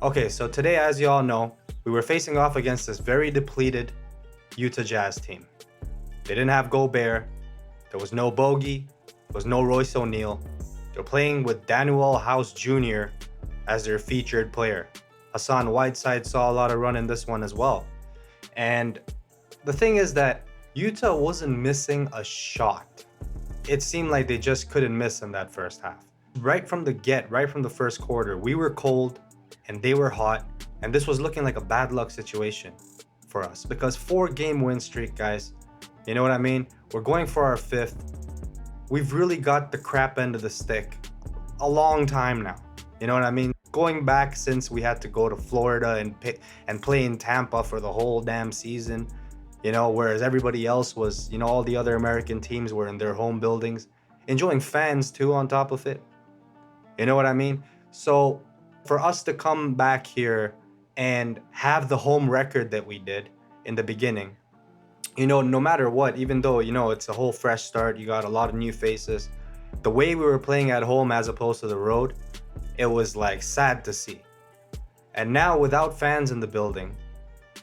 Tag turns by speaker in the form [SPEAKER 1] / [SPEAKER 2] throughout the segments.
[SPEAKER 1] Okay, so today, as you all know, we were facing off against this very depleted Utah Jazz team. They didn't have Gobert, there was no Bogey, there was no Royce O'Neale. They're playing with Daniel House Jr. as their featured player. Hassan Whiteside saw a lot of run in this one as well. And the thing is that Utah wasn't missing a shot. It seemed like they just couldn't miss in that first half. Right from the first quarter, we were cold and they were hot, and this was looking like a bad luck situation for us because 4-game win streak, guys. You know what I mean? We're going for our 5th. We've really got the crap end of the stick a long time now. You know what I mean? Going back since we had to go to Florida and play in Tampa for the whole damn season, whereas everybody else was, all the other American teams were in their home buildings, enjoying fans too on top of it. You know what I mean? So for us to come back here and have the home record that we did in the beginning, no matter what, even though, it's a whole fresh start, you got a lot of new faces, the way we were playing at home as opposed to the road, it was like sad to see. And now without fans in the building,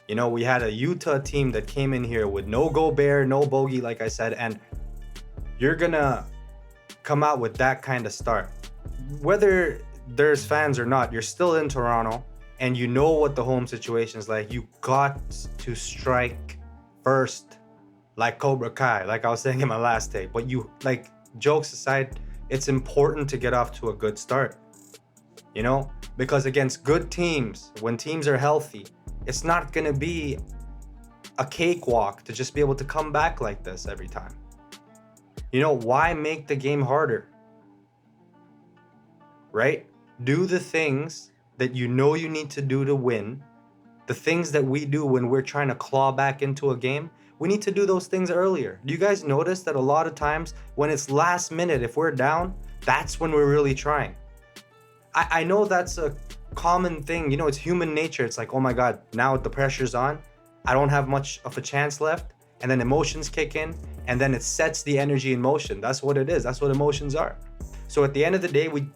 [SPEAKER 1] we had a Utah team that came in here with no Gobert, no Bogey, like I said, and you're gonna come out with that kind of start. Whether there's fans or not, you're still in Toronto and you know what the home situation is like. You got to strike first, like Cobra Kai, like I was saying in my last take. But jokes aside, it's important to get off to a good start, because against good teams, when teams are healthy, it's not gonna be a cakewalk to just be able to come back like this every time. Why make the game harder? Right? Do the things that you need to do to win. The things that we do when we're trying to claw back into a game, we need to do those things earlier. Do you guys notice that a lot of times when it's last minute, if we're down, that's when we're really trying? I know that's a common thing. It's human nature. It's like, oh my God, now the pressure's on. I don't have much of a chance left. And then emotions kick in and then it sets the energy in motion. That's what it is. That's what emotions are. So at the end of the day, we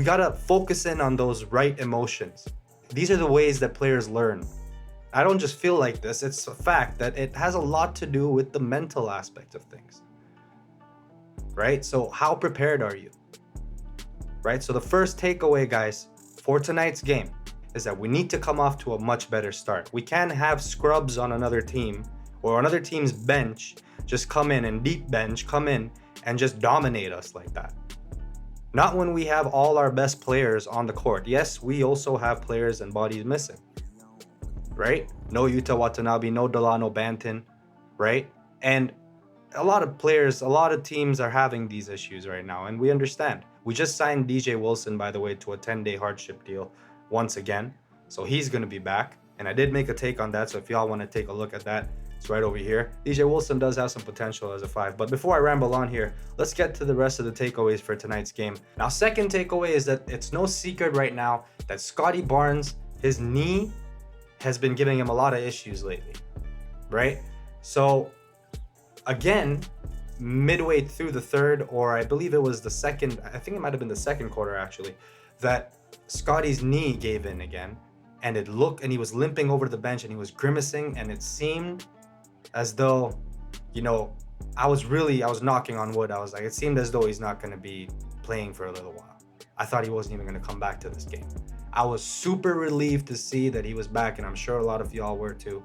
[SPEAKER 1] gotta focus in on those right emotions. These are the ways that players learn. I don't just feel like this. It's a fact that it has a lot to do with the mental aspect of things. Right? So how prepared are you? Right? So the first takeaway, guys, for tonight's game is that we need to come off to a much better start. We can't have scrubs on another team or another team's bench just come in and deep bench, come in and just dominate us like that. Not when we have all our best players on the court. Yes, we also have players and bodies missing, right? No Yuta Watanabe, no Delano Banton, right? And a lot of players, a lot of teams are having these issues right now, and we understand. We just signed DJ Wilson, by the way, to a 10-day hardship deal once again. So he's going to be back. And I did make a take on that, so if y'all want to take a look at that, it's right over here. DJ Wilson does have some potential as a 5. But before I ramble on here, let's get to the rest of the takeaways for tonight's game. Now, second takeaway is that it's no secret right now that Scottie Barnes, his knee has been giving him a lot of issues lately, right? So, again, midway through the third, or I believe it was the second, I think it might have been the second quarter actually, that Scottie's knee gave in again. And he was limping over the bench and he was grimacing, and it seemed as though, I was knocking on wood. I was like, it seemed as though he's not going to be playing for a little while. I thought he wasn't even going to come back to this game. I was super relieved to see that he was back, and I'm sure a lot of y'all were too.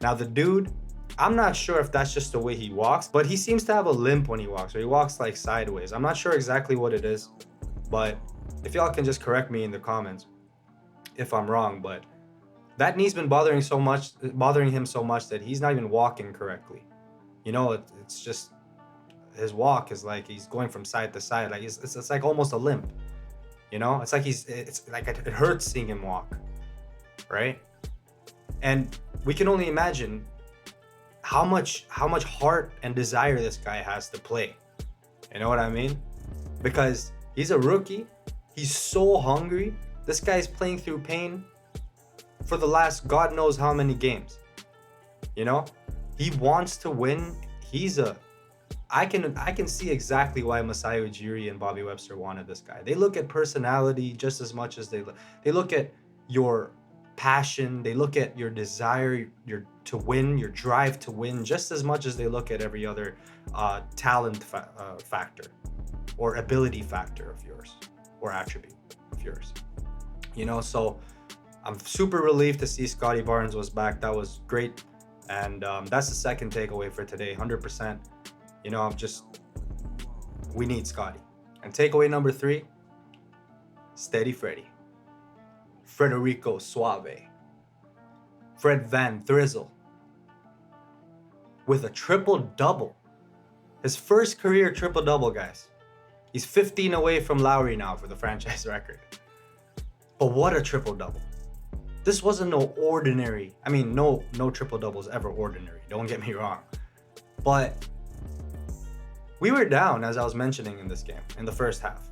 [SPEAKER 1] Now, the dude, I'm not sure if that's just the way he walks, but he seems to have a limp when he walks, or he walks like sideways. I'm not sure exactly what it is, but if y'all can just correct me in the comments if I'm wrong, but that knee's been bothering him so much that he's not even walking correctly. It's just his walk is like he's going from side to side, like it's like almost a limp. It's like it hurts seeing him walk, right? And we can only imagine how much heart and desire this guy has to play. You know what I mean? Because he's a rookie, he's so hungry. This guy's playing through pain for the last God knows how many games. He wants to win. He's a I can see exactly why Masai Ujiri and Bobby Webster wanted this guy. They look at personality just as much as they look at your passion. They look at your desire, your to win, your drive to win, just as much as they look at every other talent factor or ability factor of yours or attribute of yours. You know, so I'm super relieved to see Scottie Barnes was back. That was great, and that's the second takeaway for today. 100%. You know, we need Scottie. And takeaway number 3, steady Freddy. Federico Suave. Fred Van Thrizzle. With a triple-double. His first career triple-double, guys. He's 15 away from Lowry now for the franchise record. But what a triple-double. This wasn't no ordinary. I mean, no triple-double is ever ordinary. Don't get me wrong. But we were down, as I was mentioning in this game, in the first half.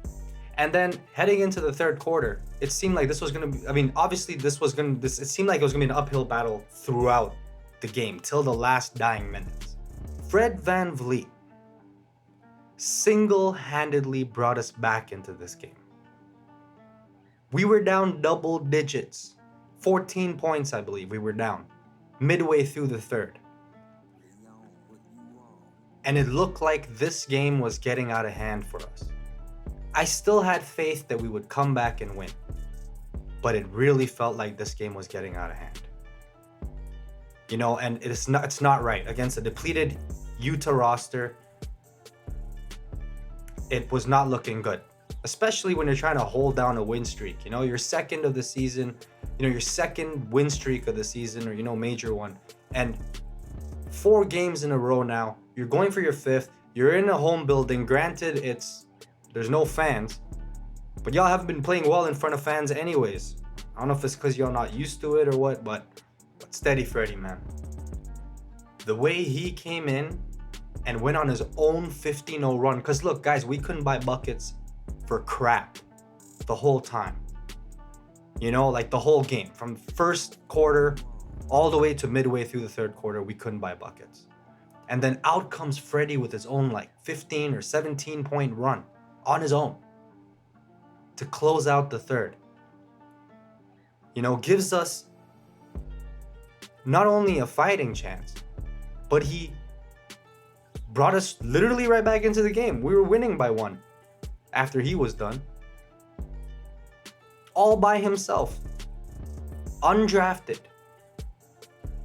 [SPEAKER 1] And then heading into the third quarter, it seemed like this was going to be, I mean, obviously it seemed like it was going to be an uphill battle throughout the game, till the last dying minutes. Fred Vanvleet single-handedly brought us back into this game. We were down double digits. 14 points, I believe, we were down midway through the third. And it looked like this game was getting out of hand for us. I still had faith that we would come back and win, but it really felt like this game was getting out of hand. You know, and it's not right. Against a depleted Utah roster, it was not looking good, especially when you're trying to hold down a win streak. You know, your second of the season, you know, your second win streak of the season, or, you know, major one. And 4 games in a row now, you're going for your 5th. You're in a home building. Granted, there's no fans, but y'all haven't been playing well in front of fans anyways. I don't know if it's because y'all not used to it or what, but steady Freddy, man. The way he came in and went on his own 15-0 run. Because look, guys, we couldn't buy buckets for crap the whole time. You know, like the whole game. From first quarter all the way to midway through the third quarter, we couldn't buy buckets. And then out comes Freddy with his own like 15 or 17 point run on his own to close out the third. You know, gives us not only a fighting chance, but he brought us literally right back into the game. We were winning by 1 after he was done. All by himself. Undrafted.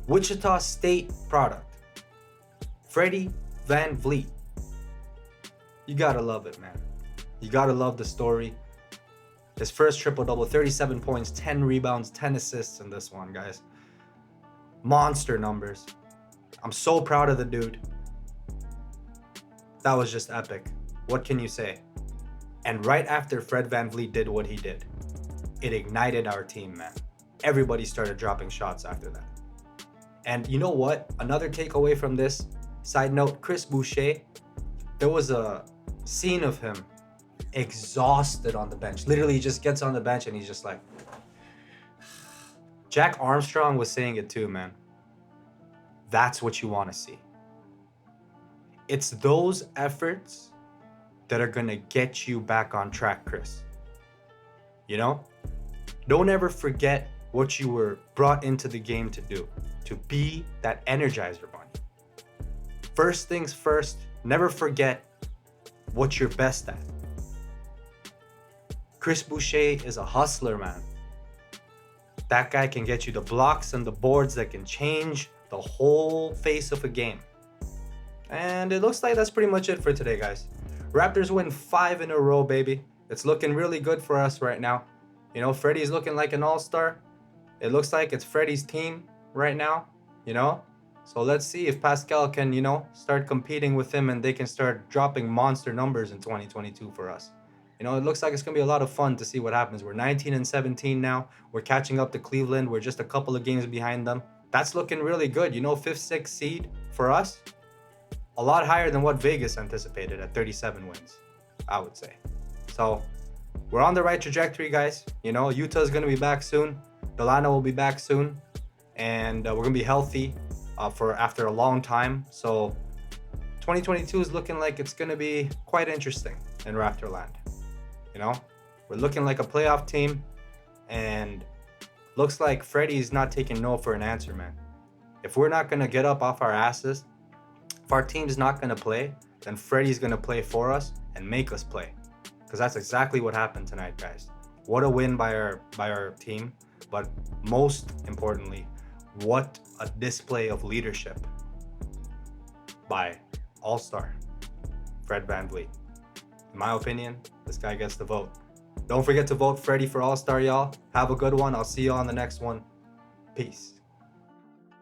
[SPEAKER 1] Wichita State product. Freddy Vanvleet. You gotta love it, man. You gotta love the story. His first triple-double, 37 points, 10 rebounds, 10 assists in this one, guys. Monster numbers. I'm so proud of the dude. That was just epic. What can you say? And right after Fred Vanvleet did what he did, it ignited our team, man. Everybody started dropping shots after that. And you know what? Another takeaway from this, side note, Chris Boucher, there was a scene of him exhausted on the bench. Literally, he just gets on the bench and he's just like... Jack Armstrong was saying it too, man. That's what you want to see. It's those efforts that are going to get you back on track, Chris. You know? Don't ever forget what you were brought into the game to do. To be that energizer bunny. First things first, never forget what you're best at. Chris Boucher is a hustler, man. That guy can get you the blocks and the boards that can change the whole face of a game. And it looks like that's pretty much it for today, guys. Raptors win 5 in a row, baby. It's looking really good for us right now. You know, Freddy's looking like an all-star. It looks like it's Freddy's team right now, you know? So let's see if Paschall can, you know, start competing with him and they can start dropping monster numbers in 2022 for us. You know, it looks like it's going to be a lot of fun to see what happens. We're 19-17 now. We're catching up to Cleveland. We're just a couple of games behind them. That's looking really good. You know, 5th, 6th seed for us. A lot higher than what Vegas anticipated at 37 wins, I would say. So we're on the right trajectory, guys. You know, Utah's going to be back soon. Delano will be back soon. And we're going to be healthy for after a long time. So 2022 is looking like it's going to be quite interesting in Raptorland. You know, we're looking like a playoff team, and looks like Freddy's not taking no for an answer, man. If we're not going to get up off our asses, if our team's not going to play, then Freddy's going to play for us and make us play. Because that's exactly what happened tonight, guys. What a win by our team, but most importantly, what a display of leadership by All-Star Fred Vanvleet. In my opinion, this guy gets the vote. Don't forget to vote Freddy for All-Star, y'all. Have a good one. I'll see you on the next one. Peace.